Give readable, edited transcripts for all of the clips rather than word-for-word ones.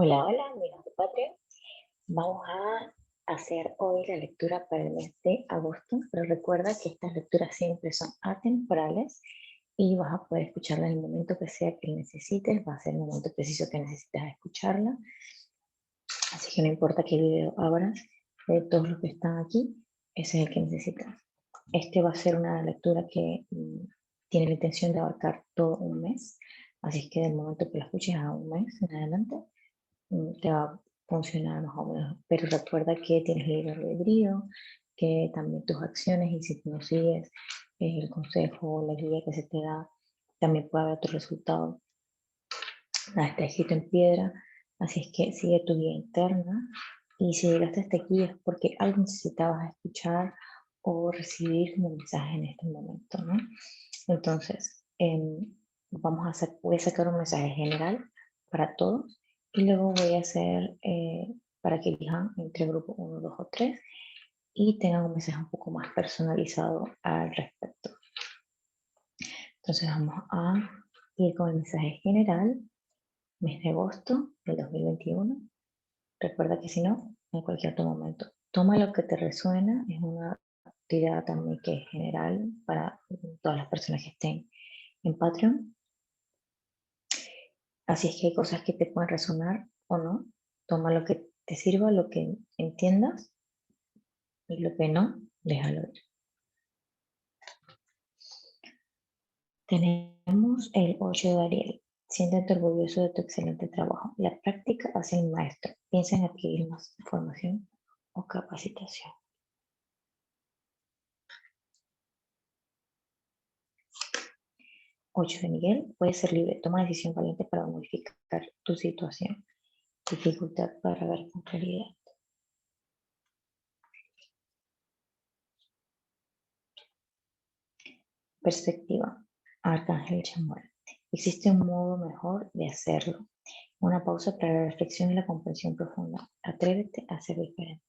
Hola, hola, amigos de Patreon. Vamos a hacer hoy la lectura para el mes de agosto, pero recuerda que estas lecturas siempre son atemporales y vas a poder escucharla en el momento que sea que necesites, va a ser el momento preciso que necesitas escucharla, así que no importa qué video abras, de todos los que están aquí, ese es el que necesitas. Este va a ser una lectura que tiene la intención de abarcar todo un mes, así que del momento que la escuches a un mes en adelante, te va a funcionar más o menos. Pero recuerda que tienes libre albedrío, que también tus acciones, y si no sigues el consejo o la guía que se te da, también puede haber otro resultado. Nada está escrito en piedra, así es que sigue tu guía interna. Y si llegaste hasta aquí es porque algo necesitabas escuchar o recibir como mensaje en este momento, ¿no? Entonces, voy a sacar un mensaje general para todos y luego voy a hacer para que elijan entre grupo 1, 2 o 3 y tengan un mensaje un poco más personalizado al respecto. Entonces vamos a ir con el mensaje general, mes de agosto del 2021. Recuerda que si no, en cualquier otro momento, toma lo que te resuena. Es una actividad también que es general para todas las personas que estén en Patreon. Así es que hay cosas que te pueden resonar o no. Toma lo que te sirva, lo que entiendas, y lo que no, déjalo ir. Tenemos el 8 de Ariel. Siéntete orgulloso de tu excelente trabajo. La práctica hace el maestro. Piensa en adquirir más información o capacitación. 8 de Miguel. Puedes ser libre. Toma decisión valiente para modificar tu situación. Dificultad para ver con claridad. Perspectiva. Arcángel Chamuel. Existe un modo mejor de hacerlo. Una pausa para la reflexión y la comprensión profunda. Atrévete a ser diferente.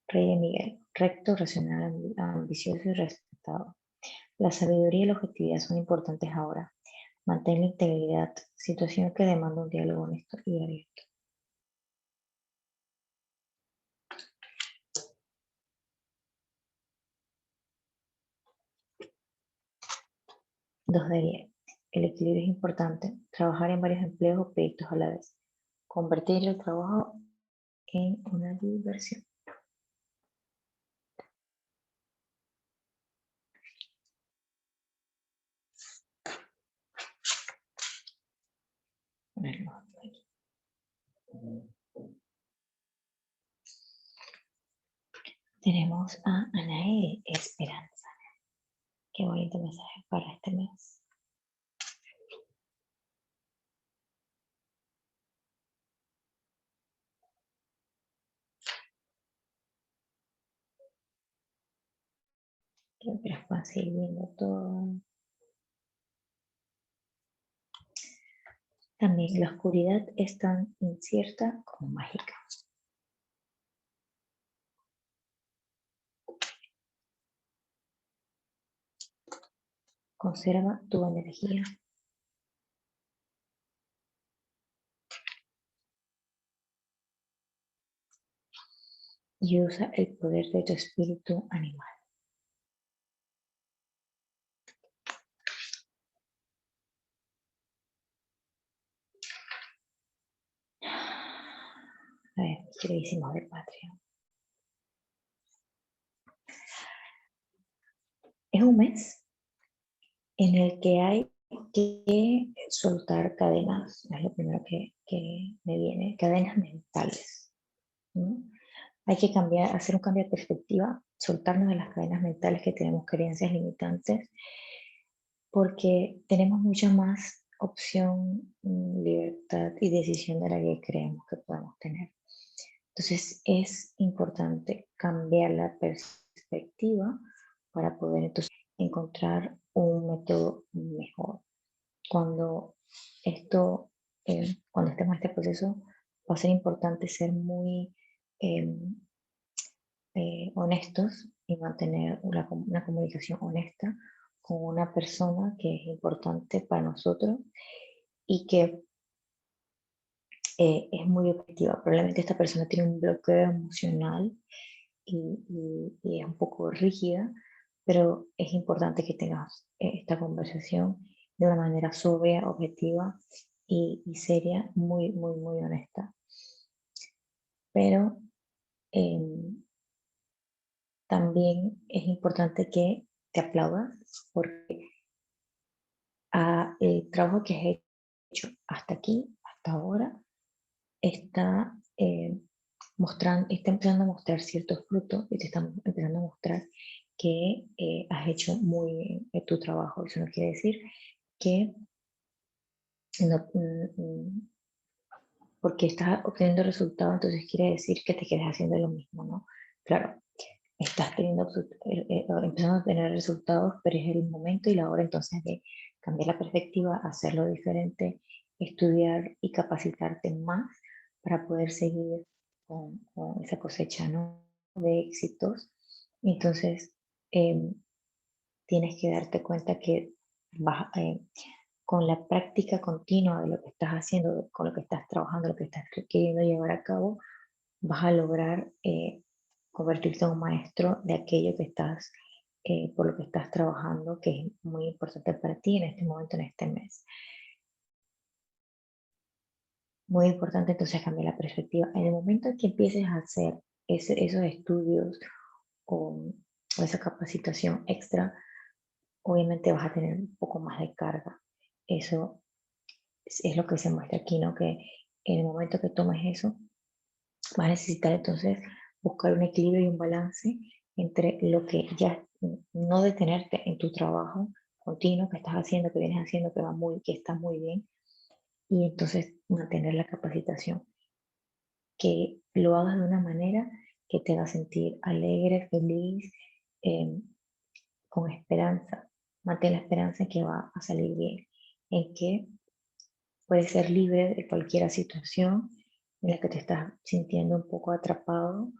Rey de Miguel. Recto, racional, ambicioso y respetado. La sabiduría y la objetividad son importantes ahora. Mantén la integridad. Situación que demanda un diálogo honesto y abierto. 2 de Ariel. El equilibrio es importante. Trabajar en varios empleos o proyectos a la vez. Convertir el trabajo en una diversión. Ponerlo aquí. Tenemos a Anael Esperanza. Qué bonito mensaje para este mes. Quiero que las puedan seguir viendo todo. También la oscuridad es tan incierta como mágica. Conserva tu energía. Y usa el poder de tu espíritu animal. A ver, queridísimos de Patreon. Es un mes en el que hay que soltar cadenas. Es lo primero que me viene. Cadenas mentales, ¿no? Hay que cambiar, hacer un cambio de perspectiva, soltarnos de las cadenas mentales que tenemos, creencias limitantes, porque tenemos mucha más opción, libertad y decisión de la que creemos que podemos tener. Entonces es importante cambiar la perspectiva para poder entonces encontrar un método mejor. Cuando cuando estemos en este proceso, va a ser importante ser muy honestos y mantener una comunicación honesta con una persona que es importante para nosotros y que es muy objetiva. Probablemente esta persona tiene un bloqueo emocional y es un poco rígida, pero es importante que tengas esta conversación de una manera sobria, objetiva y seria, muy, muy, muy honesta. Pero em, también es importante que te aplaudas porque el trabajo que has hecho hasta aquí, hasta ahora, está, está empezando a mostrar ciertos frutos y te están empezando a mostrar que has hecho muy bien tu trabajo. Eso no quiere decir que no, porque estás obteniendo resultados, entonces quiere decir que te quedes haciendo lo mismo, ¿no? Claro, estás empezando a tener resultados, pero es el momento y la hora entonces de cambiar la perspectiva, hacerlo diferente, estudiar y capacitarte más para poder seguir con esa cosecha, ¿no? De éxitos. Entonces, em, tienes que darte cuenta que vas, con la práctica continua de lo que estás haciendo, con lo que estás trabajando, lo que estás queriendo llevar a cabo, vas a lograr convertirte en un maestro de aquello que estás, por lo que estás trabajando, que es muy importante para ti en este momento, en este mes. Muy importante entonces cambiar la perspectiva. En el momento en que empieces a hacer esos estudios o, o esa capacitación extra, obviamente vas a tener un poco más de carga. Eso es lo que se muestra aquí, ¿no? Que en el momento que tomes eso, vas a necesitar entonces buscar un equilibrio y un balance entre lo que ya no detenerte en tu trabajo continuo que estás haciendo, que vienes haciendo, que está muy bien, y entonces mantener la capacitación. Que lo hagas de una manera que te haga sentir alegre, feliz, eh, con esperanza. Mantén la esperanza en que va a salir bien, en que puedes ser libre de cualquier situación en la que te estás sintiendo un poco atrapado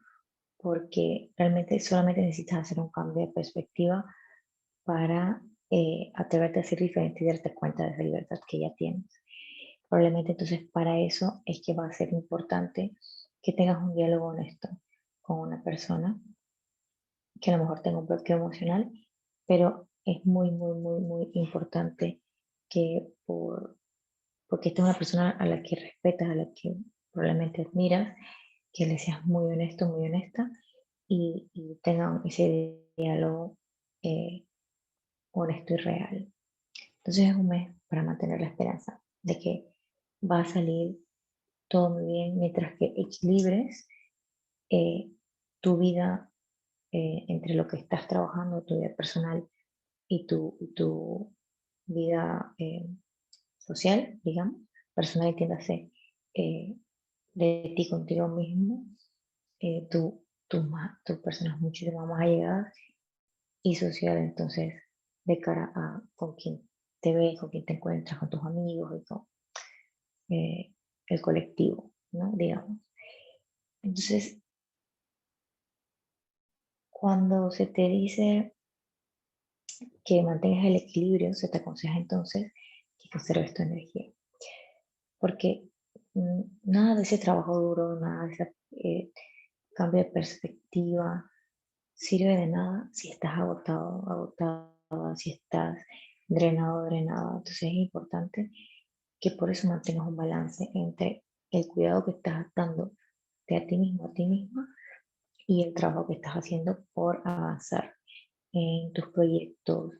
porque realmente solamente necesitas hacer un cambio de perspectiva para atreverte a ser diferente y darte cuenta de esa libertad que ya tienes. Probablemente entonces para eso es que va a ser importante que tengas un diálogo honesto con una persona que a lo mejor tenga un bloqueo emocional, pero es muy, muy, muy, muy importante que porque esta es una persona a la que respetas, a la que probablemente admiras, que le seas muy honesto, muy honesta y tengan ese diálogo eh, honesto y real. Entonces es un mes para mantener la esperanza de que va a salir todo muy bien mientras que equilibres eh, tu vida entre lo que estás trabajando, tu vida personal y tu vida social, digamos, personal, entiéndase, eh, de ti contigo mismo, tu persona es muchísimo más allegada y social, entonces, de cara a con quién te ves, con quién te encuentras, con tus amigos y con eh, el colectivo, ¿no? Digamos. Entonces, cuando se te dice que mantengas el equilibrio, se te aconseja entonces que conserves tu energía, porque nada de ese trabajo duro, nada de ese cambio de perspectiva sirve de nada si estás agotado, agotada, si estás drenado, drenada. Entonces es importante que por eso mantengas un balance entre el cuidado que estás dando de a ti mismo, a ti misma, y el trabajo que estás haciendo por avanzar en tus proyectos,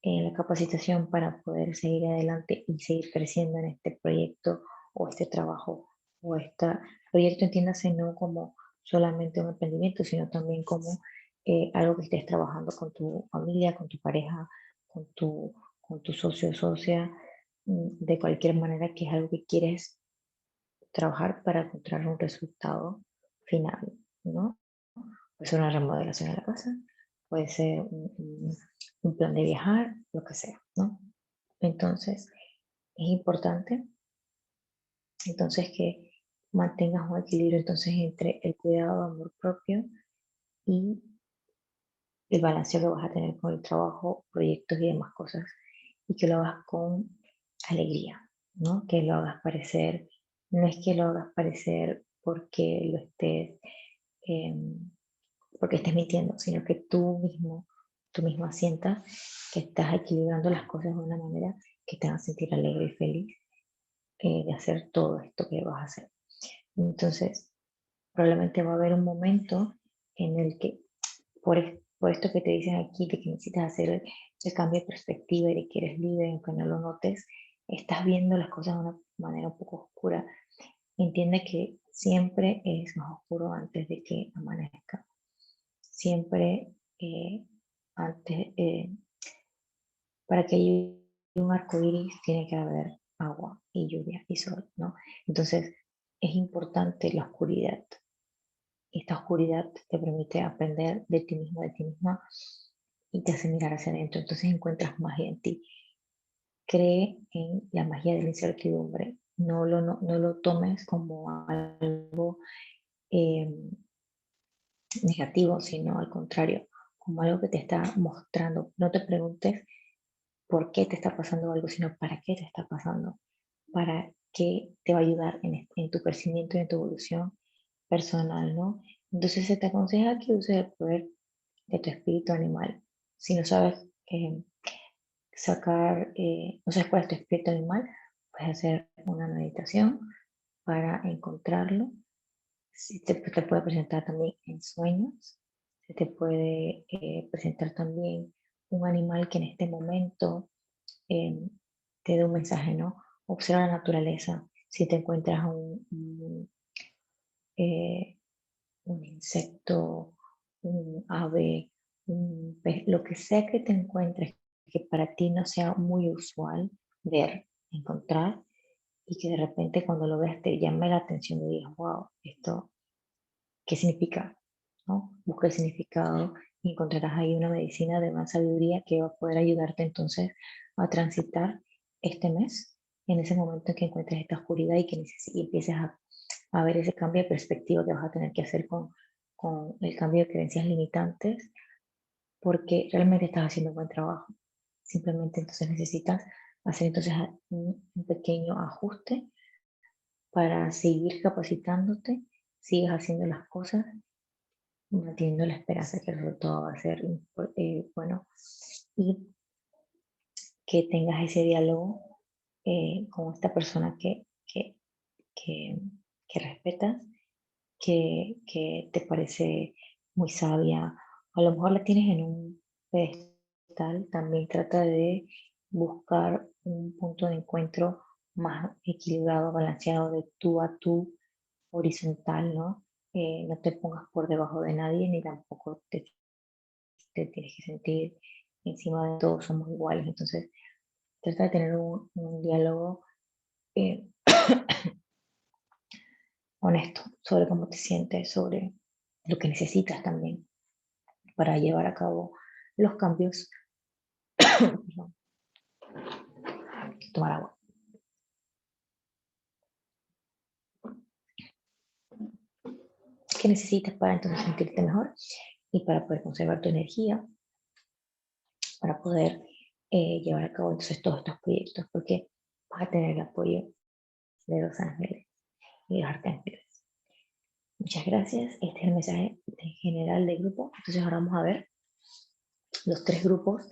en la capacitación para poder seguir adelante y seguir creciendo en este proyecto o este trabajo o este proyecto, entiéndase no como solamente un emprendimiento, sino también como algo que estés trabajando con tu familia, con tu pareja, con tu socio o socia, de cualquier manera que es algo que quieres trabajar para encontrar un resultado final, ¿no? Puede ser una remodelación de la casa, puede ser un plan de viajar, lo que sea, ¿no? Entonces, es importante entonces que mantengas un equilibrio entonces entre el cuidado, amor propio y el balanceo que vas a tener con el trabajo, proyectos y demás cosas, y que lo hagas con alegría, ¿no? Que lo hagas parecer, no es que lo hagas parecer porque lo estés, em, porque estés mintiendo, sino que tú misma sientas que estás equilibrando las cosas de una manera que te haga sentir alegre y feliz de hacer todo esto que vas a hacer. Entonces, probablemente va a haber un momento en el que, por esto que te dicen aquí, de que necesitas hacer el cambio de perspectiva y de que eres libre, aunque no lo notes, estás viendo las cosas de una manera un poco oscura. Entiende que siempre es más oscuro antes de que amanezca. Siempre antes, para que haya un arco iris tiene que haber agua y lluvia y sol, ¿no? Entonces, es importante la oscuridad. Esta oscuridad te permite aprender de ti mismo, de ti misma, y te hace mirar hacia adentro. Entonces encuentras magia en ti. Cree en la magia de la incertidumbre. No lo tomes como algo eh, negativo, sino al contrario, como algo que te está mostrando. No te preguntes por qué te está pasando algo, sino para qué te está pasando. Para qué te va a ayudar en tu crecimiento y en tu evolución personal, ¿no? Entonces se te aconseja que uses el poder de tu espíritu animal. Si no sabes eh, no sabes cuál es tu espíritu animal, puedes hacer una meditación para encontrarlo. Si te puede presentar también en sueños, se te puede presentar también un animal que en este momento eh, te dé un mensaje, ¿no? Observa la naturaleza. Si te encuentras eh, un insecto, un ave, un pez, lo que sea que te encuentres que para ti no sea muy usual ver, encontrar, y que de repente cuando lo veas te llame la atención y digas, wow, esto, ¿qué significa? ¿No? Busca el significado y encontrarás ahí una medicina de más sabiduría que va a poder ayudarte entonces a transitar este mes en ese momento en que encuentres esta oscuridad y que y empieces a ver ese cambio de perspectiva que vas a tener que hacer con el cambio de creencias limitantes, porque realmente estás haciendo un buen trabajo. Simplemente entonces necesitas hacer entonces un pequeño ajuste para seguir capacitándote, sigues haciendo las cosas, manteniendo la esperanza que el resultado va a ser bueno, y que tengas ese diálogo con esta persona que, que respetas, que te parece muy sabia. A lo mejor la tienes en un pedestal, también trata de buscar un punto de encuentro más equilibrado, balanceado de tú a tú, horizontal, ¿no? No te pongas por debajo de nadie ni tampoco te tienes que sentir encima de todos, somos iguales. Entonces, trata de tener un diálogo eh, honesto sobre cómo te sientes, sobre lo que necesitas también para llevar a cabo los cambios. Perdón, tomar agua. ¿Qué necesitas para entonces sentirte mejor y para poder conservar tu energía, para poder llevar a cabo entonces todos estos proyectos? Porque vas a tener el apoyo de los ángeles y los arcángeles. Muchas gracias. Este es el mensaje general del grupo. Entonces ahora vamos a ver los tres grupos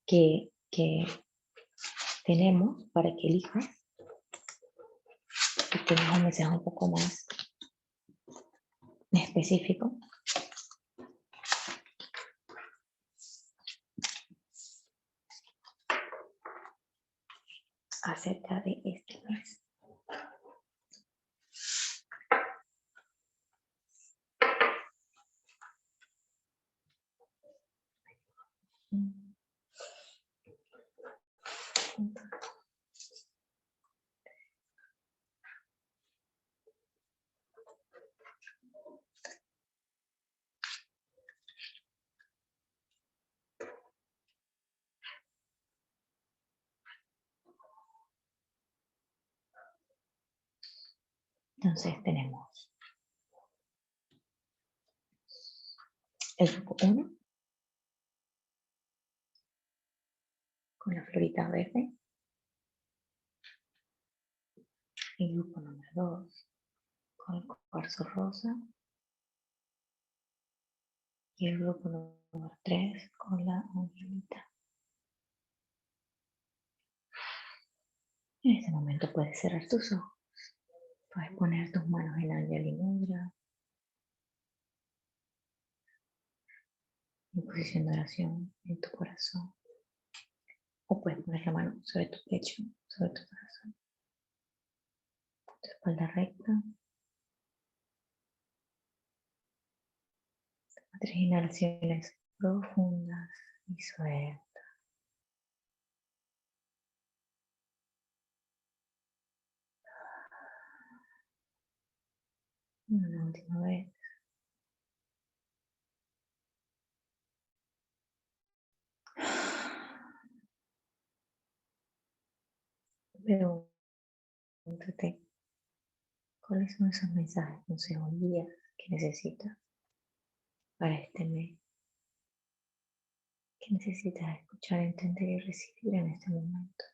que tenemos para que elijas y tengas un mensaje un poco más específico acerca de este mes. Entonces tenemos el grupo 1, con la florita verde. El grupo número 2 con el cuarzo rosa. Y el grupo número 3 con la angelita. En este momento puedes cerrar tus ojos. Puedes poner tus manos en Anjali Mudra, en posición de oración en tu corazón. O puedes poner la mano sobre tu pecho, sobre tu corazón. Tu espalda recta. 3 inhalaciones profundas y sueltas. Una última vez. Pregúntate, ¿cuáles son esos mensajes, consejos, guías que necesitas para este mes? ¿Qué necesitas escuchar, entender y recibir en este momento?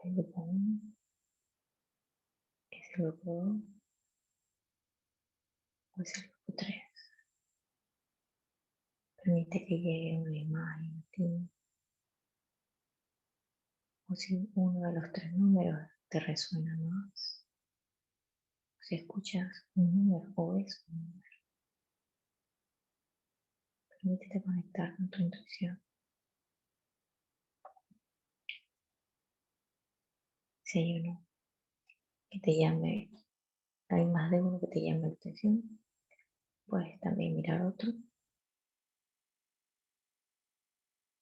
El grupo 1 es el grupo 2 o es el grupo 3. Permite que llegue una imagen a ti. O si uno de los 3 números te resuena más. Si escuchas un número o ves un número. Permítete conectar con tu intuición. Si hay uno que te llame, hay más de uno que te llame la atención, puedes también mirar otro.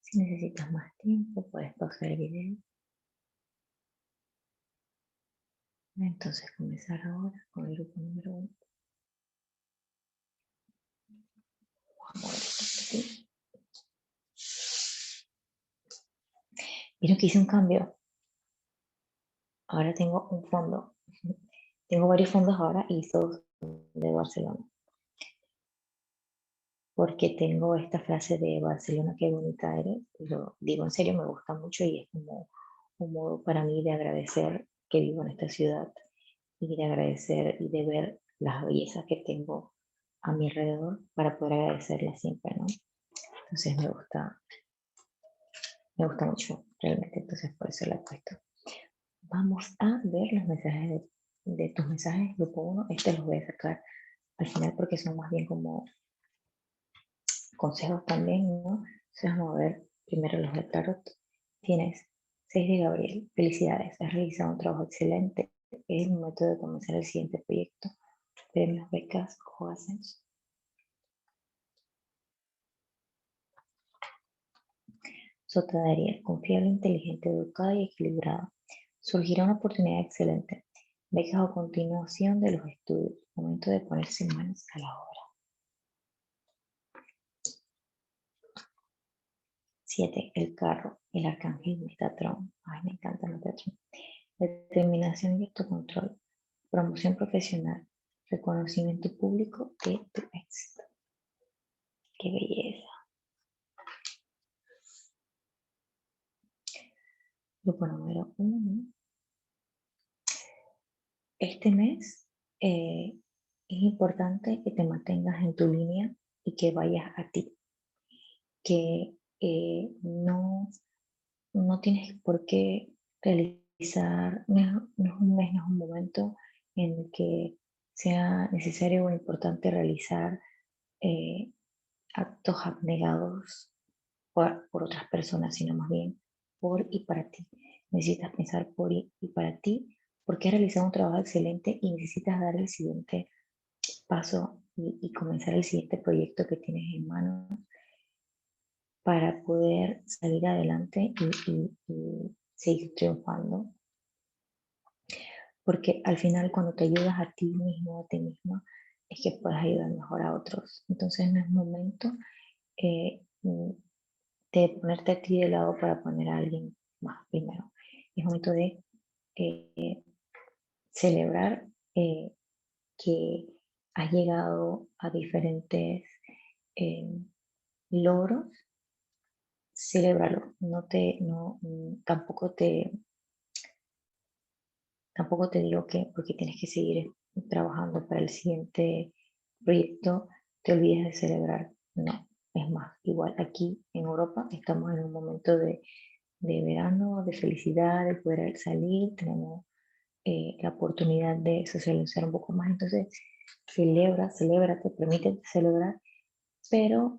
Si necesitas más tiempo, puedes pausar el video. Entonces comenzar ahora con el grupo número 1. Vamos a ver esto por aquí. Vieron que hice un cambio. Ahora tengo un fondo. Tengo varios fondos ahora y todos de Barcelona. Porque tengo esta frase de Barcelona, qué bonita eres. Lo digo en serio, me gusta mucho y es como un modo para mí de agradecer que vivo en esta ciudad y de agradecer y de ver las bellezas que tengo a mi alrededor para poder agradecerlas siempre, ¿no? Entonces me gusta mucho realmente, entonces por eso la he puesto. Vamos a ver los mensajes de tus mensajes, grupo 1. Este los voy a sacar al final porque son más bien como consejos también, ¿no? Entonces vamos a ver primero los de tarot. Tienes 6 de Gabriel. Felicidades, has realizado un trabajo excelente. Es el momento de comenzar el siguiente proyecto. Premios, becas o ascenso. Sota de Ariel, confiable, inteligente, educada y equilibrada. Surgirá una oportunidad excelente. Becas o continuación de los estudios. Momento de ponerse manos a la obra. 7. El carro, el arcángel Metatron. Ay, me encanta Metatron. Determinación y autocontrol. Promoción profesional. Reconocimiento público de tu éxito. ¡Qué belleza! Grupo número 1. Este mes es importante que te mantengas en tu línea y que vayas a ti. Que no tienes por qué realizar, no es un mes, no es un momento en el que sea necesario o importante realizar actos abnegados por otras personas, sino más bien por y para ti. Necesitas pensar por y para ti, porque has realizado un trabajo excelente y necesitas dar el siguiente paso y comenzar el siguiente proyecto que tienes en mano para poder salir adelante y seguir triunfando. Porque al final cuando te ayudas a ti mismo, a ti misma, es que puedes ayudar mejor a otros. Entonces no es momento de ponerte a ti de lado para poner a alguien más primero. Es momento de celebrar que has llegado a diferentes logros celébralo, tampoco te digo que porque tienes que seguir trabajando para el siguiente proyecto, te olvides de celebrar. No, es más, igual aquí en Europa estamos en un momento de verano, de felicidad, de poder salir, tenemos la oportunidad de socializar un poco más. Entonces, celébrate, permítete celebrar, pero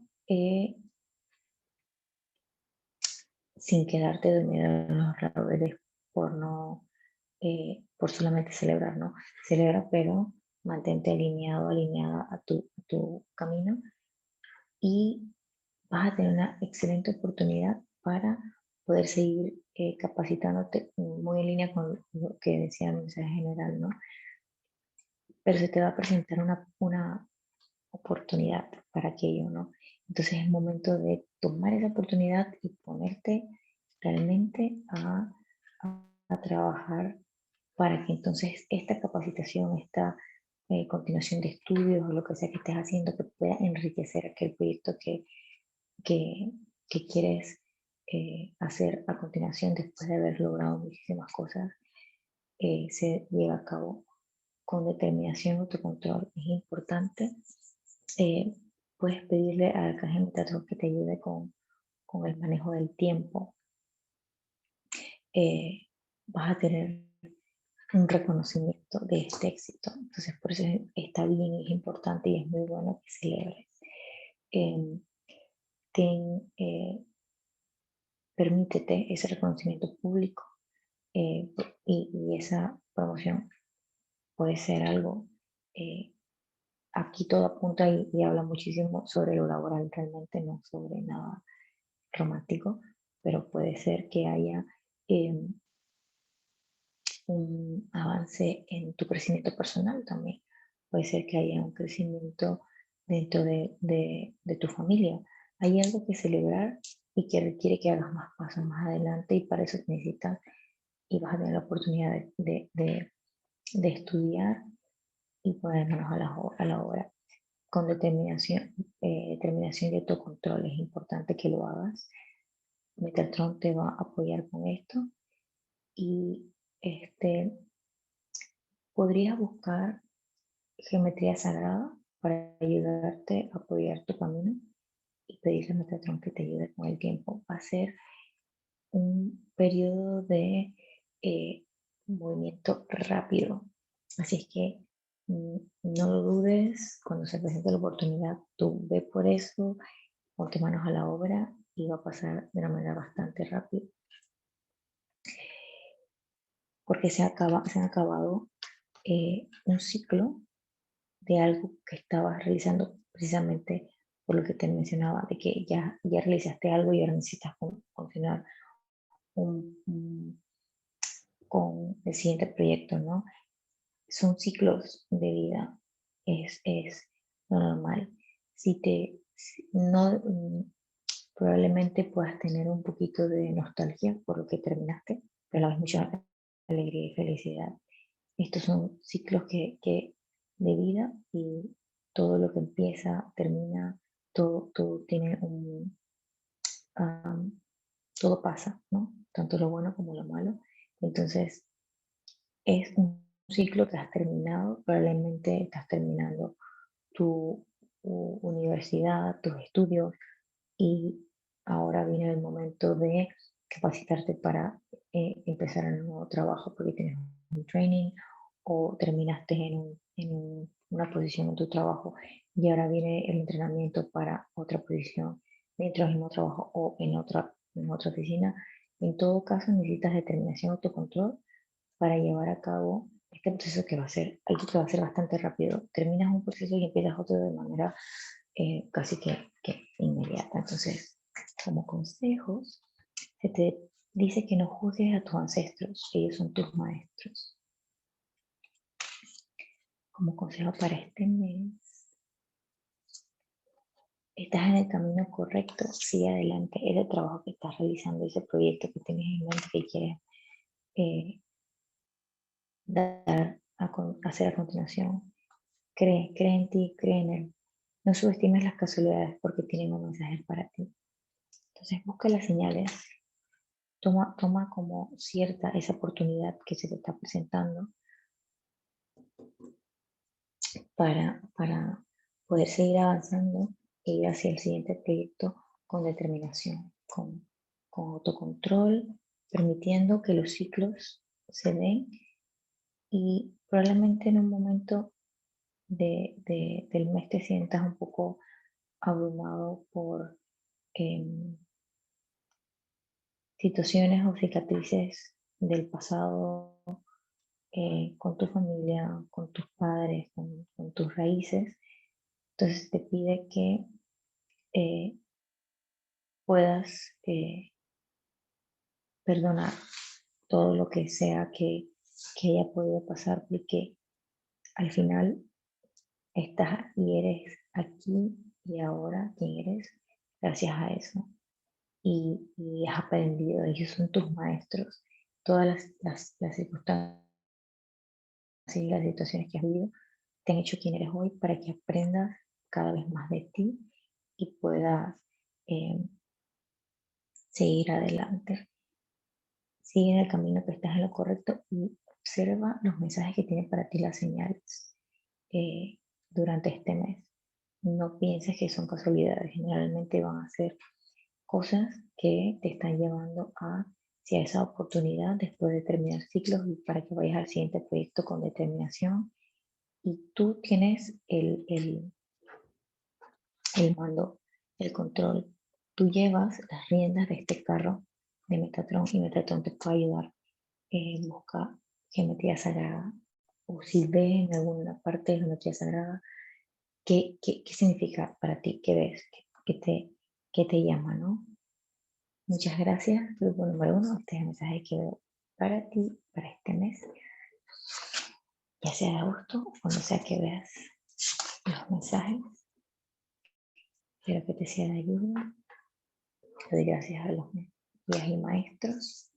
sin quedarte dormido en los laureles por no, por solamente celebrar, ¿no? Celebra, pero mantente alineado, alineada a tu camino y vas a tener una excelente oportunidad para poder seguir capacitándote muy en línea con lo que decía el mensaje general, ¿no? Pero se te va a presentar una oportunidad para aquello, ¿no? Entonces es momento de tomar esa oportunidad y ponerte realmente a trabajar para que entonces esta capacitación, esta continuación de estudios o lo que sea que estés haciendo, que pueda enriquecer aquel proyecto que, que quieres hacer a continuación después de haber logrado muchísimas cosas, se lleva a cabo con determinación y autocontrol. Es importante. eh, Puedes pedirle al arcángel Metatron que te ayude con el manejo del tiempo. Vas a tener un reconocimiento de este éxito. Entonces, por eso está bien, es importante y es muy bueno que celebres. Eh, Permítete ese reconocimiento público y esa promoción puede ser algo. Aquí todo apunta y habla muchísimo sobre lo laboral, realmente no sobre nada romántico, pero puede ser que haya eh, un avance en tu crecimiento personal también. Puede ser que haya un crecimiento dentro de tu familia. Hay algo que celebrar y que requiere que hagas más pasos más adelante y para eso necesitas y vas a tener la oportunidad de estudiar y poner manos a la obra con determinación y autocontrol. Es importante que lo hagas. Metatron te va a apoyar con esto y este, podrías buscar geometría sagrada para ayudarte a apoyar tu camino y pedirle a Metatron que te ayude con el tiempo. Va a ser un periodo de eh, movimiento rápido. Así es que no lo dudes, cuando se presente la oportunidad, tú ve por eso, ponte manos a la obra y va a pasar de una manera bastante rápida. Porque se han acabado un ciclo de algo que estabas realizando precisamente por lo que te mencionaba, de que ya realizaste algo y ahora necesitas continuar con el siguiente proyecto, ¿no? Son ciclos de vida, es lo normal. No, probablemente puedas tener un poquito de nostalgia por lo que terminaste, pero a la vez mucha alegría y felicidad. Estos son ciclos de vida y todo lo que empieza, termina, todo tiene um, todo pasa, ¿no? Tanto lo bueno como lo malo. Entonces, es un ciclo que has terminado, probablemente estás terminando tu universidad, tus estudios y ahora viene el momento de capacitarte para empezar en un nuevo trabajo porque tienes un training o terminaste una posición en tu trabajo y ahora viene el entrenamiento para otra posición dentro del mismo trabajo o en otra oficina. En todo caso necesitas determinación, autocontrol para llevar a cabo este proceso que va a ser algo que va a ser bastante rápido. Terminas un proceso y empiezas otro de manera casi que inmediata. Entonces, como consejos, se te dice que no juzgues a tus ancestros, ellos son tus maestros. Como consejo para este mes, estás en el camino correcto, sigue adelante, ese trabajo que estás realizando, ese proyecto que tienes en mente que quieres eh, hacer a continuación. Cree en ti, cree en él. No subestimes las casualidades porque tienen un mensaje para ti. Entonces busca las señales, toma como cierta esa oportunidad que se te está presentando para poder seguir avanzando e ir hacia el siguiente proyecto con determinación, con autocontrol, permitiendo que los ciclos se den y probablemente en un momento del mes te sientas un poco abrumado por situaciones o cicatrices del pasado con tu familia, con tus padres, con tus raíces. Entonces te pide que eh, puedas perdonar todo lo que sea que haya podido pasar, porque al final estás y eres aquí y ahora quien eres gracias a eso. Y has aprendido, ellos son tus maestros. Todas las circunstancias y las situaciones que has vivido te han hecho quien eres hoy para que aprendas cada vez más de ti y puedas eh, seguir adelante. Sigue en el camino que estás en lo correcto y observa los mensajes que tienen para ti las señales durante este mes. No pienses que son casualidades, generalmente van a ser cosas que te están llevando hacia esa oportunidad después de terminar ciclos y para que vayas al siguiente proyecto con determinación. Y tú tienes el mando, el control. Tú llevas las riendas de este carro de Metatron y Metatron te puede ayudar. Busca geometría sagrada o si ves en alguna parte de geometría sagrada, ¿qué significa para ti? ¿Qué ves? ¿Qué te llama? ¿No? Muchas gracias, grupo número 1. Este es el mensaje que veo para ti, para este mes. Ya sea de agosto o cuando sea que veas los mensajes. Espero que te sea de ayuda. Le doy gracias a los guías y maestros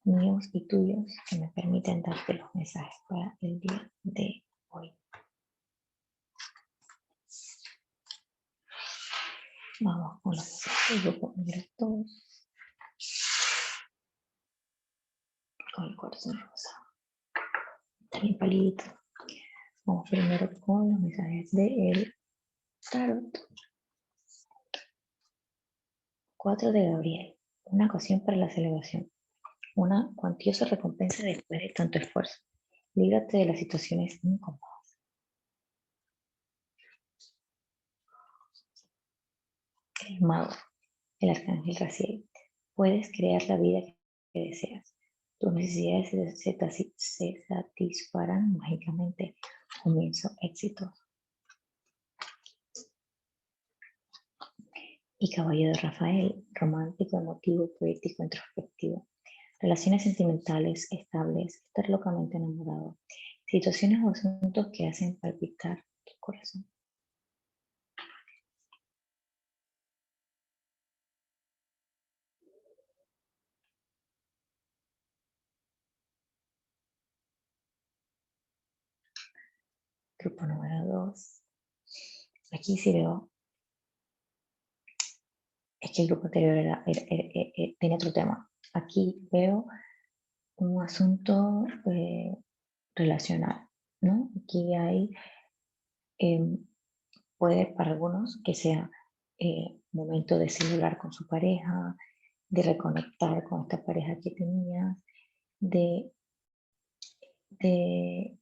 míos y tuyos que me permiten darte los mensajes para el día de hoy. Vamos con los mensajes del grupo número 2. Con el corazón rosa. También palito. Vamos primero con los mensajes del tarot. 4 de Gabriel. Una ocasión para la celebración. Una cuantiosa recompensa después de tanto esfuerzo. Líbrate de las situaciones incómodas. El mago, el arcángel Raziel. Puedes crear la vida que deseas. Tus necesidades se satisfarán mágicamente. Comienzo éxito. Y Caballo de Rafael, romántico, emotivo, poético, introspectivo. Relaciones sentimentales estables, estar locamente enamorado. Situaciones o asuntos que hacen palpitar tu corazón. Grupo número 2. Aquí sí veo, es que el grupo anterior tenía otro tema. Aquí veo un asunto relacional, ¿no? Aquí hay, puede para algunos que sea momento de celebrar con su pareja, de reconectar con esta pareja que tenías, de, de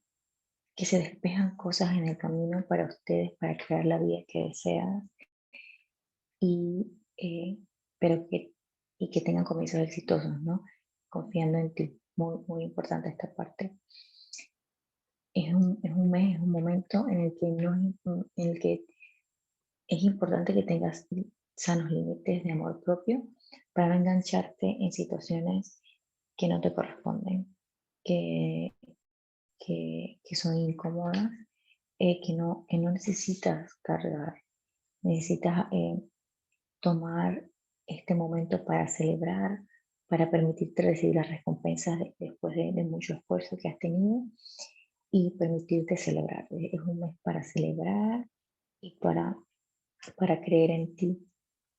que se despejan cosas en el camino para ustedes, para crear la vida que desean, y, pero que tengan comienzos exitosos, ¿no? Confiando en ti. Muy, muy importante esta parte. Es un mes, es un momento en el que, no, en el que es importante que tengas sanos límites de amor propio para no engancharte en situaciones que no te corresponden, que, que son incómodas, que no necesitas cargar. Necesitas tomar este momento para celebrar, para permitirte recibir las recompensas después de mucho esfuerzo que has tenido y permitirte celebrar. Es un mes para celebrar y para creer en ti.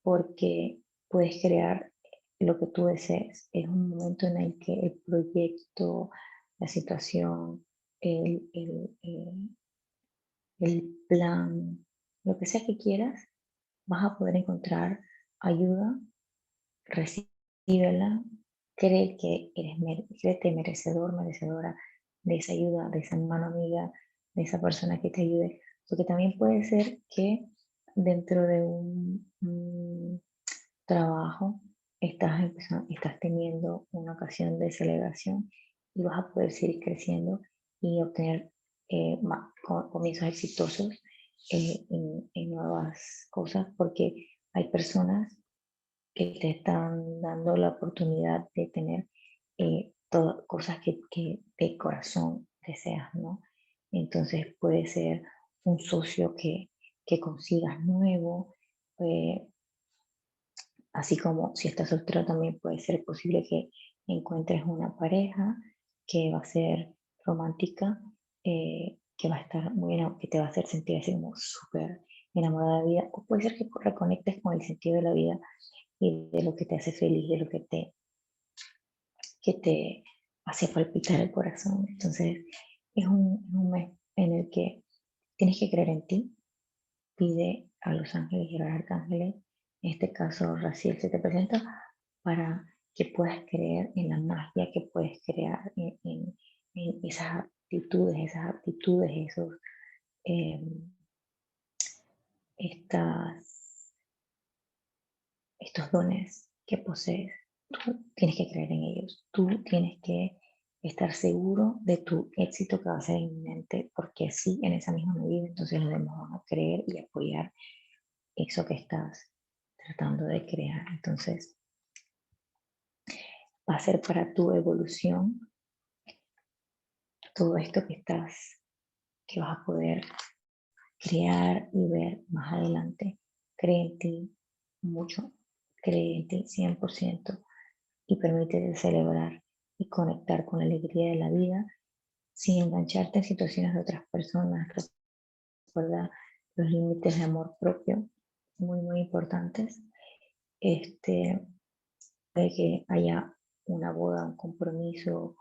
porque puedes crear lo que tú desees. Es un momento en el que el proyecto, la situación, el plan, lo que sea que quieras, vas a poder encontrar ayuda, recíbela, cree que créete merecedor, merecedora de esa ayuda, de esa mano amiga, de esa persona que te ayude. Porque también puede ser que dentro de un trabajo estás teniendo una ocasión de celebración y vas a poder seguir creciendo y obtener comienzos exitosos en nuevas cosas, porque hay personas que te están dando la oportunidad de tener todas cosas que de corazón deseas, ¿no? Entonces puede ser un socio que consigas nuevo, eh, así como si estás soltero también puede ser posible que encuentres una pareja que va a ser romántica, que va a estar que te va a hacer sentir así como súper enamorada de la vida. O puede ser que reconectes con el sentido de la vida y de lo que te hace feliz, de lo que te hace palpitar el corazón. Entonces, es un mes en el que tienes que creer en ti. Pide a los ángeles y a los arcángeles, en este caso Raciel se te presenta, para que puedas creer en la magia que puedes crear en esas aptitudes, eh, estas, estos dones que posees. Tú tienes que creer en ellos, tú tienes que estar seguro de tu éxito que va a ser inminente, porque sí, en esa misma medida, entonces los demás van a creer y apoyar eso que estás tratando de crear. Entonces, va a ser para tu evolución todo esto que vas a poder crear y ver más adelante. Cree en ti mucho, cree en ti 100% y permítete celebrar y conectar con la alegría de la vida sin engancharte en situaciones de otras personas. Recuerda los límites de amor propio, muy, muy importantes. Este, de que haya una boda, un compromiso,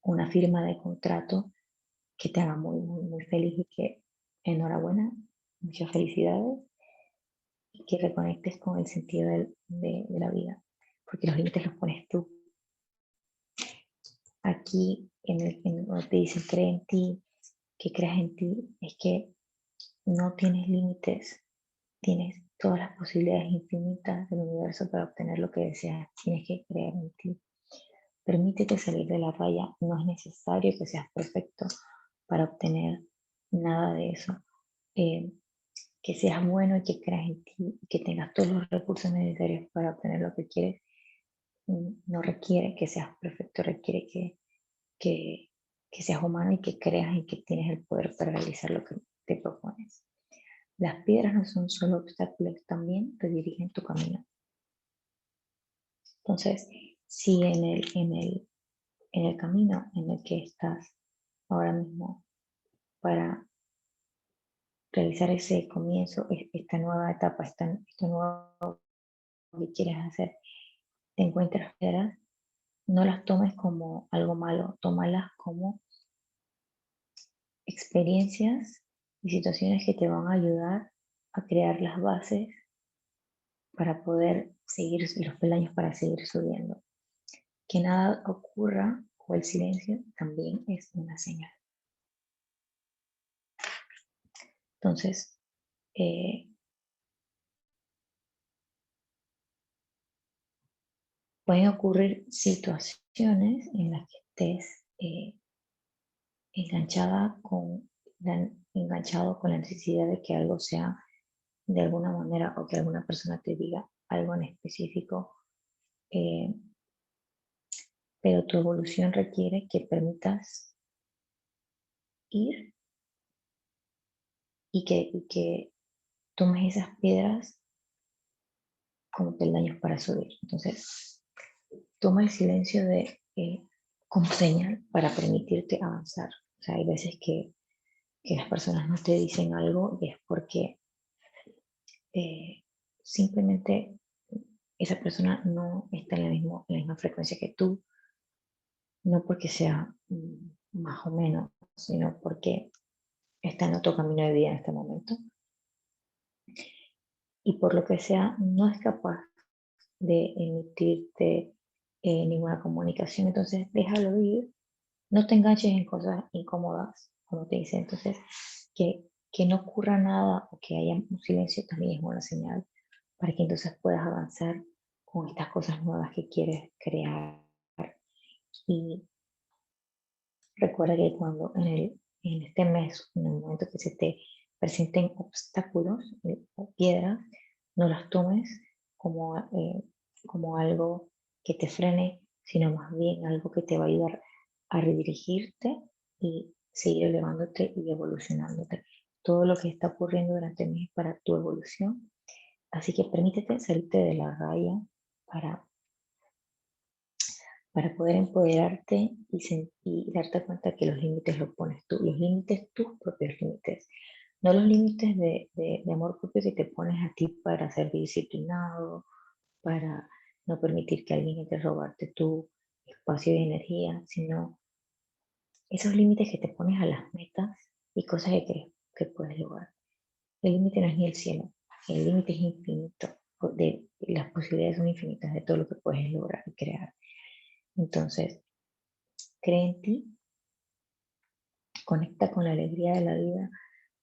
una firma de contrato que te haga muy, muy, muy feliz y que enhorabuena, muchas felicidades y que reconectes con el sentido de la vida, porque los límites los pones tú. Aquí donde te dicen cree en ti, que creas en ti, es que no tienes límites, tienes todas las posibilidades infinitas del universo para obtener lo que deseas, tienes que creer en ti. Permítete salir de la raya, no es necesario que seas perfecto para obtener nada de eso. Eh, que seas bueno y que creas en ti y que tengas todos los recursos necesarios para obtener lo que quieres, no requiere que seas perfecto, requiere que, que seas humano y que creas en que tienes el poder para realizar lo que te propones. Las piedras no son solo obstáculos, también te dirigen tu camino. Entonces, si en el camino en el que estás ahora mismo para realizar ese comienzo, esta nueva etapa, esto nuevo que quieres hacer, te encuentras piedras, no las tomes como algo malo, tómalas como experiencias y situaciones que te van a ayudar a crear las bases para poder seguir los peldaños para seguir subiendo. Que nada ocurra o el silencio también es una señal. Entonces, eh, pueden ocurrir situaciones en las que estés enganchado con la necesidad de que algo sea de alguna manera o que alguna persona te diga algo en específico, eh, pero tu evolución requiere que permitas ir y que tomes esas piedras como peldaños para subir. Entonces, toma el silencio como señal para permitirte avanzar. O sea, hay veces que que las personas no te dicen algo y es porque simplemente esa persona no está en la misma frecuencia que tú, no porque sea más o menos, sino porque está en otro camino de vida en este momento y por lo que sea no es capaz de emitirte ninguna comunicación, entonces déjalo ir, no te enganches en cosas incómodas, como te dice, entonces que no ocurra nada o que haya un silencio también es una señal para que entonces puedas avanzar con estas cosas nuevas que quieres crear. Y recuerda que cuando en este mes, en el momento que se te presenten obstáculos o piedras, no las tomes como, como algo que te frene, sino más bien algo que te va a ayudar a redirigirte y seguir elevándote y evolucionándote. Todo lo que está ocurriendo durante el mes es para tu evolución. Así que permítete salirte de la raya para poder empoderarte y darte cuenta que los límites los pones tú, los límites, tus propios límites, no los límites de amor propio que te pones a ti para ser disciplinado, para no permitir que alguien entre a robarte tu espacio y energía, sino esos límites que te pones a las metas y cosas que crees que puedes lograr. El límite no es ni el cielo, el límite es infinito, las posibilidades son infinitas de todo lo que puedes lograr y crear. Entonces, cree en ti, conecta con la alegría de la vida,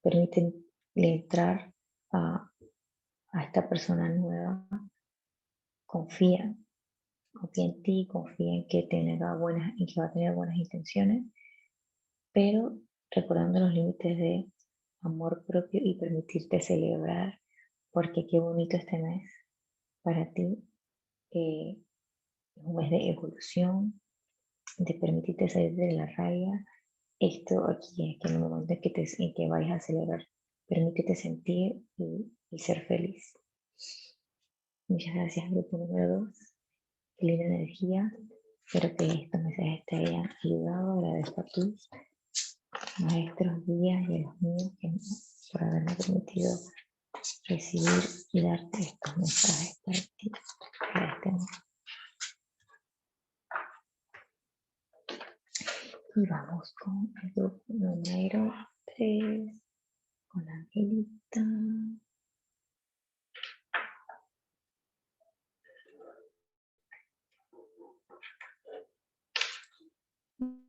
permítele entrar a, a esta persona nueva, confía, confía en ti, confía en que, en que va a tener buenas intenciones, pero recordando los límites de amor propio y permitirte celebrar, porque qué bonito este mes para ti, es un mes de evolución, de permitirte salir de la raya. Esto aquí es que en el momento en que vayas a celebrar, permítete sentir y ser feliz. Muchas gracias, grupo número 2. Qué linda energía. Espero que estos mensajes te hayan ayudado. Agradezco a tus maestros, guías y a los míos por haberme permitido recibir y darte estos mensajes para ti, para este mes. Y vamos con el grupo número 3, con Angelita.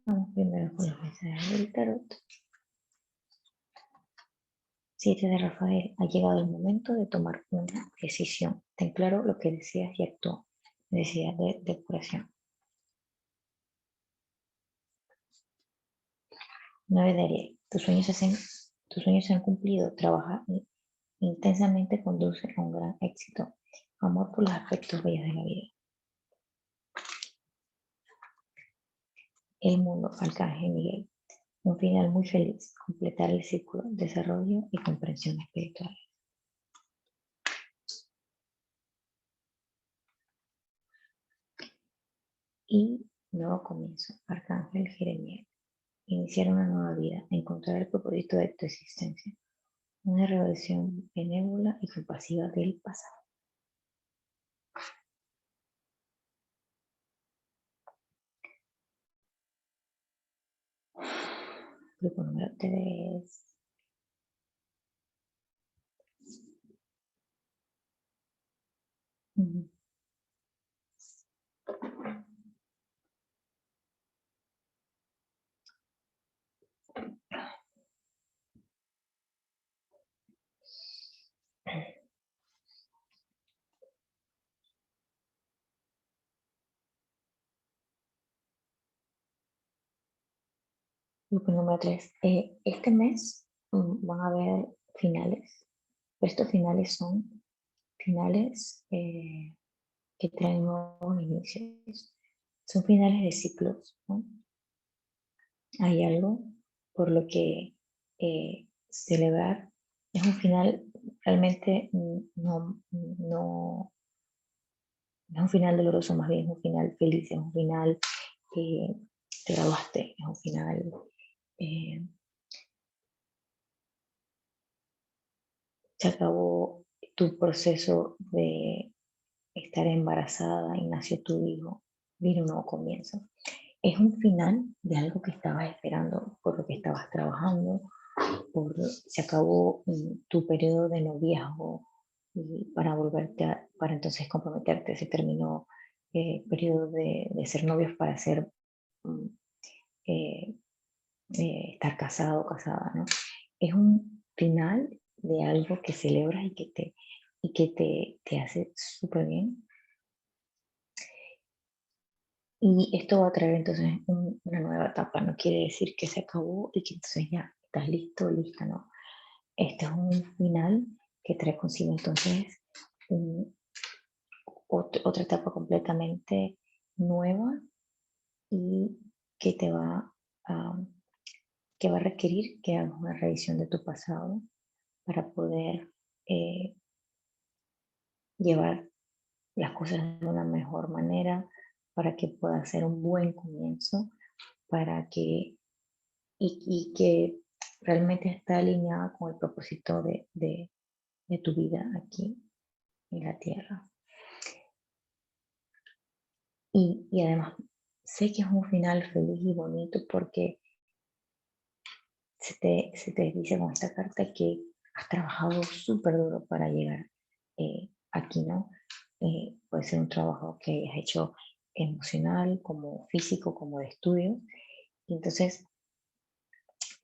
Vamos primero con los mensajes del tarot. 7 de Rafael, ha llegado el momento de tomar una decisión. Ten claro lo que deseas y actúa. Necesidad de curación. 9 de Ariel, tus sueños se han cumplido. Trabaja intensamente, conduce a un gran éxito. Amor por los aspectos bellos de la vida. El mundo, Arcángel Miguel. Un final muy feliz. Completar el círculo, desarrollo y comprensión espiritual. Y nuevo comienzo, Arcángel Jeremías. Iniciar una nueva vida, encontrar el propósito de tu existencia. Una revelación benévola y compasiva del pasado. Grupo número 3. Grupo número 3. Este mes van a haber finales. Estos finales son finales que traen nuevos inicios. Son finales de ciclos, ¿no? Hay algo por lo que celebrar. Es un final realmente no es un final doloroso, más bien es un final feliz, es un final que te graduaste, es un final se acabó tu proceso de estar embarazada y nació tu hijo, viene un nuevo comienzo. Es un final de algo que estabas esperando, por lo que estabas trabajando, se acabó tu periodo de noviazgo y para para entonces comprometerte, se terminó el periodo de ser novios para ser, mm, eh, estar casado o casada, ¿no? Es un final de algo que celebras y que te hace súper bien. Y esto va a traer entonces una nueva etapa, no quiere decir que se acabó y que entonces ya estás listo, lista, ¿no? Este es un final que trae consigo entonces un- otra etapa completamente nueva y que te va a, que va a requerir que hagas una revisión de tu pasado para poder eh, llevar las cosas de una mejor manera, para que pueda ser un buen comienzo, para que y que realmente está alineada con el propósito de tu vida aquí en la tierra. Y además, sé que es un final feliz y bonito porque se te dice con esta carta que has trabajado súper duro para llegar aquí, ¿no? Puede ser un trabajo que hayas hecho emocional, como físico, como de estudio. Y entonces,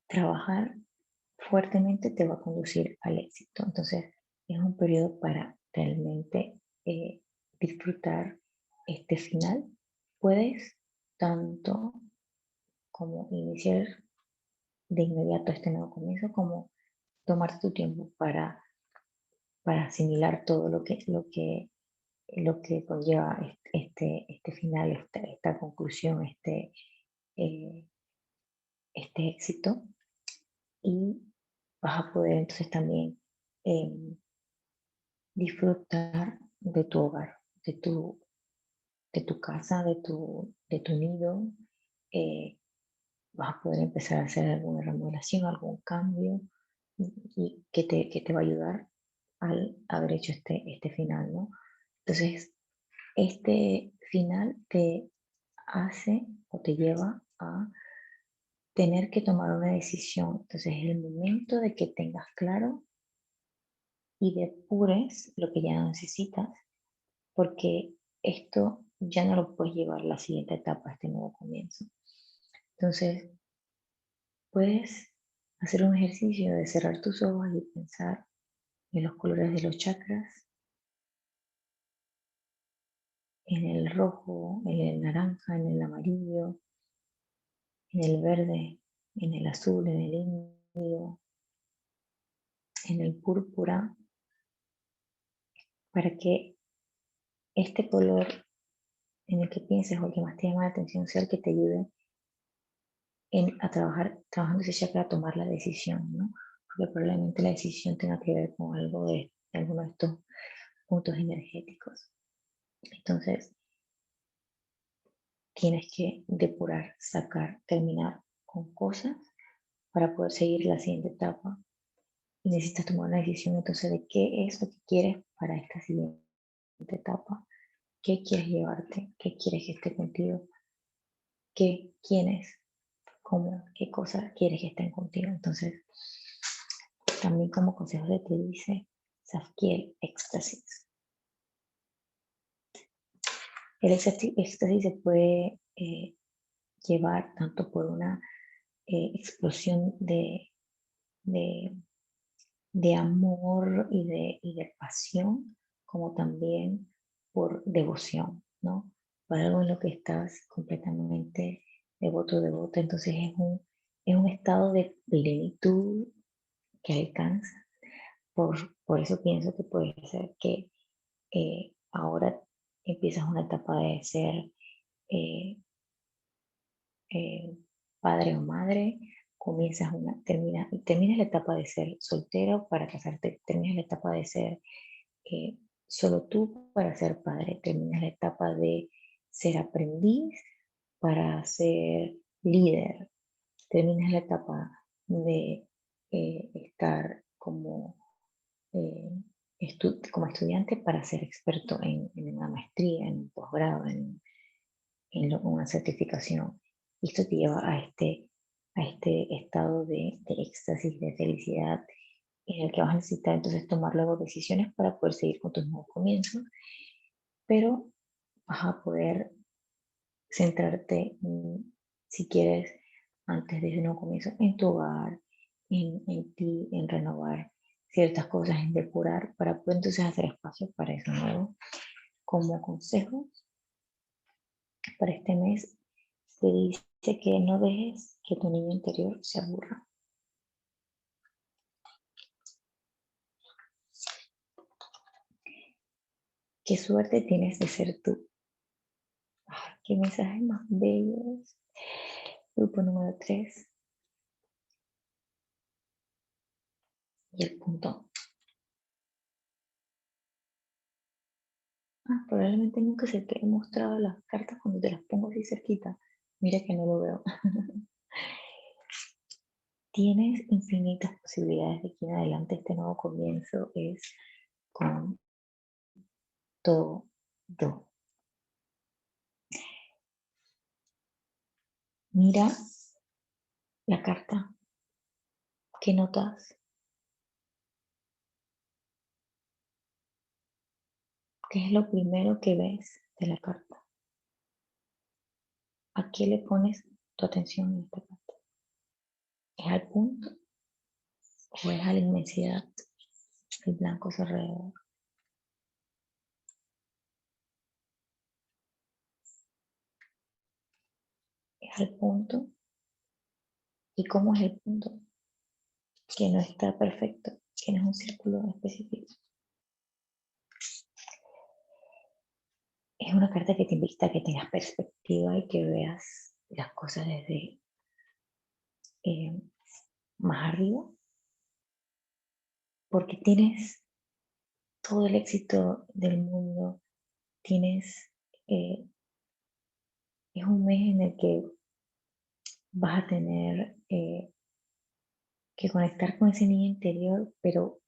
trabajar fuertemente te va a conducir al éxito. Entonces, es un periodo para realmente disfrutar este final. Puedes tanto como iniciar de inmediato este nuevo comienzo, como tomarte tu tiempo para asimilar todo lo que conlleva este final, esta conclusión, eh, este éxito. Y vas a poder entonces también em, disfrutar de tu hogar, de tu casa, de tu nido. eh, Vas a poder empezar a hacer alguna remodelación, algún cambio y que te va a ayudar al haber hecho este final, ¿no? Entonces, este final te hace o te lleva a tener que tomar una decisión. Entonces, es el momento de que tengas claro y depures lo que ya no necesitas, porque esto ya no lo puedes llevar a la siguiente etapa, a este nuevo comienzo. Entonces, puedes hacer un ejercicio de cerrar tus ojos y pensar en los colores de los chakras, en el rojo, en el naranja, en el amarillo, en el verde, en el azul, en el índigo, en el púrpura, para que este color en el que pienses o el que más te llama la atención sea el que te ayude a trabajar, trabajando ese chakra a tomar la decisión, ¿no? Porque probablemente la decisión tenga que ver con algo de alguno de estos puntos energéticos. Entonces, tienes que depurar, sacar, terminar con cosas para poder seguir la siguiente etapa. Y necesitas tomar una decisión entonces de qué es lo que quieres para esta siguiente etapa. ¿Qué quieres llevarte? ¿Qué quieres que esté contigo? ¿Qué, quiénes, cómo, qué cosas quieres que estén contigo? Entonces, también como consejo se te dice, Safkiel, éxtasis. El éxtasis se puede llevar tanto por una explosión de, de amor y de pasión, como también por devoción, ¿no? Para algo en lo que estás completamente devoto, devota, entonces es un estado de plenitud que alcanza. Por eso pienso que puede ser que ahora empiezas una etapa de ser eh, eh, padre o madre, terminas la etapa de ser soltero para casarte, terminas la etapa de ser eh, solo tú para ser padre, terminas la etapa de ser aprendiz para ser líder, terminas la etapa de estar como como estudiante para ser experto en una maestría, en un posgrado, una certificación. Y esto te lleva a este estado de éxtasis, de felicidad, en el que vas a necesitar entonces tomar luego decisiones para poder seguir con tus nuevos comienzos, pero vas a poder centrarte, si quieres, antes de ese nuevo comienzo, en tu hogar, en ti, en renovar ciertas cosas, en depurar, para poder entonces hacer espacio para eso nuevo. Como consejo para este mes, se dice que no dejes que tu niño interior se aburra. Qué suerte tienes de ser tú. ¡Ay, qué mensajes más bellos! Grupo número 3. Y el punto. Probablemente nunca se te he mostrado las cartas cuando te las pongo así cerquita. Mira que no lo veo. Tienes infinitas posibilidades de que en adelante este nuevo comienzo es con todo. Mira la carta. ¿Qué notas? ¿Qué es lo primero que ves de la carta? ¿A qué le pones tu atención en esta carta? ¿Es al punto o es a la inmensidad del blanco a su alrededor? ¿Es al punto? ¿Y cómo es el punto? Que no está perfecto, que no es un círculo específico. Es una carta que te invita a que tengas perspectiva y que veas las cosas desde más arriba, porque tienes todo el éxito del mundo, tienes, es un mes en el que vas a tener que conectar con ese niño interior, pero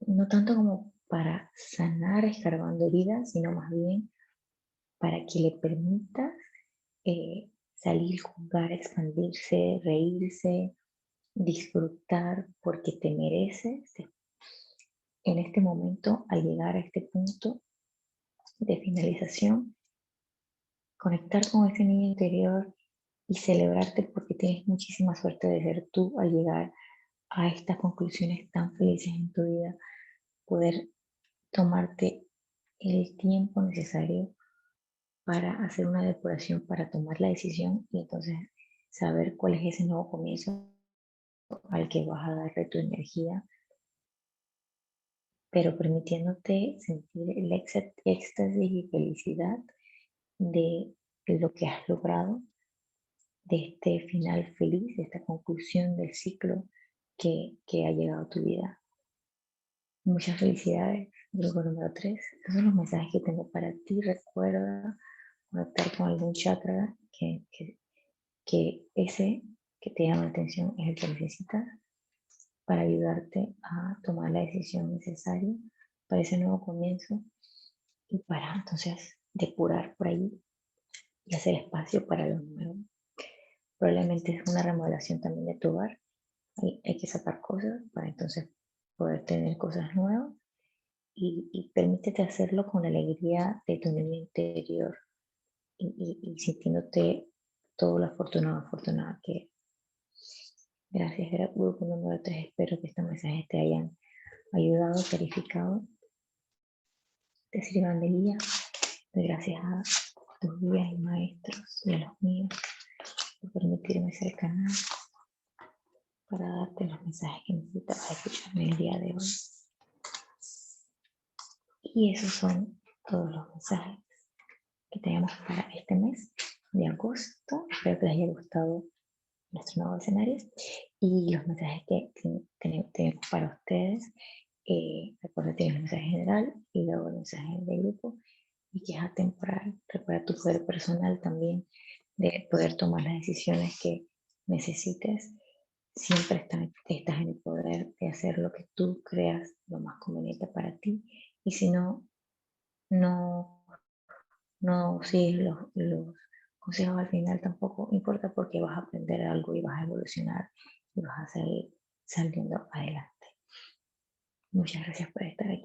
no tanto como para sanar escarbando heridas, sino más bien para que le permitas salir, jugar, expandirse, reírse, disfrutar, porque te mereces en este momento, al llegar a este punto de finalización, conectar con ese niño interior y celebrarte porque tienes muchísima suerte de ser tú al llegar a estas conclusiones tan felices en tu vida, poder tomarte el tiempo necesario para hacer una depuración, para tomar la decisión y entonces saber cuál es ese nuevo comienzo al que vas a darle tu energía, pero permitiéndote sentir el éxtasis y felicidad de lo que has logrado, de este final feliz, de esta conclusión del ciclo que ha llegado a tu vida. Muchas felicidades, grupo número 3. Esos son los mensajes que tengo para ti. Recuerda conectar con algún chakra que ese que te llama la atención es el que necesitas para ayudarte a tomar la decisión necesaria para ese nuevo comienzo y para entonces depurar por ahí y hacer espacio para lo nuevo. Probablemente es una remodelación también de tu hogar. Hay que sacar cosas para entonces poder tener cosas nuevas y permítete hacerlo con la alegría de tu niño interior y sintiéndote todo lo afortunada que eres. Gracias, grupo número 3. Espero que estos mensajes te hayan ayudado, clarificado, te sirvan de guía. Doy gracias a tus guías y maestros y a los míos por permitirme ser el canal para darte los mensajes que necesitabas escuchar en el día de hoy. Y esos son todos los mensajes que tenemos para este mes de agosto. Espero que les haya gustado nuestro nuevo escenario y los mensajes que tenemos para ustedes. Recuerda que tienes el mensaje general y luego el mensaje de grupo y que es atemporal. Recuerda tu poder personal también de poder tomar las decisiones que necesites. Siempre estás en el poder de hacer lo que tú creas lo más conveniente para ti. Y si no, no, no sigues los consejos al final tampoco importa porque vas a aprender algo y vas a evolucionar y vas a seguir saliendo adelante. Muchas gracias por estar aquí.